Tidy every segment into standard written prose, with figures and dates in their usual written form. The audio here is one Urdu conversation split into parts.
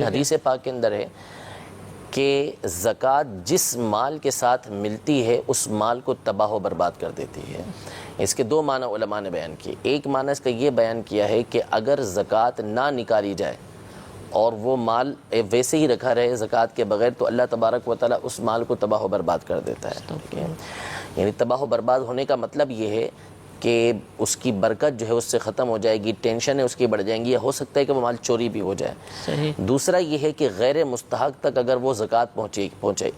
حدیث پاک کے اندر ہے کہ زکوٰۃ جس مال کے ساتھ ملتی ہے اس مال کو تباہ و برباد کر دیتی ہے۔ اس کے دو معنی علماء نے بیان کیے۔ ایک معنی اس کا یہ بیان کیا ہے کہ اگر زکوٰۃ نہ نکالی جائے اور وہ مال ویسے ہی رکھا رہے زکوٰۃ کے بغیر، تو اللہ تبارک و تعالیٰ اس مال کو تباہ و برباد کر دیتا ہے۔ یعنی تباہ و برباد ہونے کا مطلب یہ ہے کہ اس کی برکت جو ہے اس سے ختم ہو جائے گی، ٹینشنیں اس کی بڑھ جائیں گی، یا ہو سکتا ہے کہ وہ مال چوری بھی ہو جائے۔ صحیح۔ دوسرا یہ ہے کہ غیر مستحق تک اگر وہ زکوٰۃ پہنچے،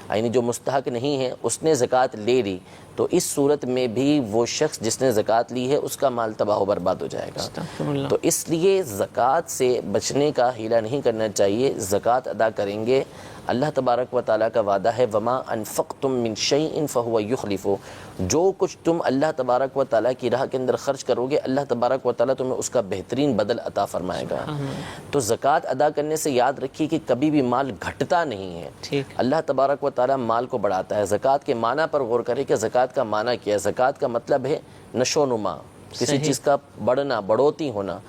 یعنی جو مستحق نہیں ہے اس نے زکوٰۃ لے لی، تو اس صورت میں بھی وہ شخص جس نے زکوٰۃ لی ہے اس کا مال تباہ و برباد ہو جائے گا۔ تو اس لیے زکوٰۃ سے بچنے کا حیلہ نہیں کرنا چاہیے، زکوٰۃ ادا کریں گے۔ اللہ تبارک و تعالیٰ کا وعدہ ہے وما انفقتم من شیء فہو یخلفہ، جو کچھ تم اللہ تبارک و تعالیٰ کی راہ کے اندر خرچ کرو گے اللہ تبارک و تعالیٰ تمہیں اس کا بہترین بدل عطا فرمائے گا۔ تو زکوٰۃ ادا کرنے سے یاد رکھیے کہ کبھی بھی مال گھٹتا نہیں ہے، اللہ تبارک و تعالیٰ مال کو بڑھاتا ہے۔ زکوٰۃ کے معنی پر غور کریں کہ زکوٰۃ کا معنی کیا ہے۔ زکوٰۃ کا مطلب ہے نشو و نما، کسی چیز کا بڑھنا، بڑھوتی ہونا۔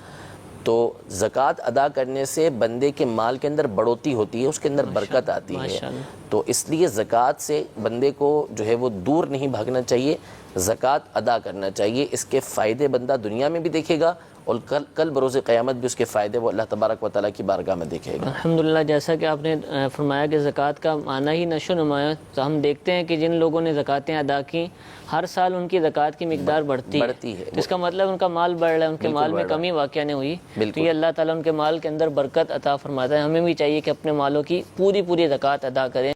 تو زکوٰۃ ادا کرنے سے بندے کے مال کے اندر بڑھوتی ہوتی ہے، اس کے اندر برکت آتی ہے۔ تو اس لیے زکوٰۃ سے بندے کو جو ہے وہ دور نہیں بھاگنا چاہیے، زکوٰۃ ادا کرنا چاہیے۔ اس کے فائدے بندہ دنیا میں بھی دیکھے گا اور کل بروز قیامت بھی اس کے فائدے وہ اللہ تبارک و تعالیٰ کی بارگاہ میں دیکھے گا۔ الحمدللہ، جیسا کہ آپ نے فرمایا کہ زکوٰۃ کا معنی ہی نشو و نما ہے، تو ہم دیکھتے ہیں کہ جن لوگوں نے زکوٰۃیں ادا کی ہر سال ان کی زکوٰۃ کی مقدار بڑھتی ہے۔ اس کا مطلب ان کا مال بڑھ رہا ہے، ان کے مال میں کمی واقع نہیں ہوئی۔ تو یہ اللہ تعالیٰ ان کے مال کے اندر برکت عطا فرماتا ہے۔ ہمیں بھی چاہیے کہ اپنے مالوں کی پوری زکوٰۃ ادا کریں۔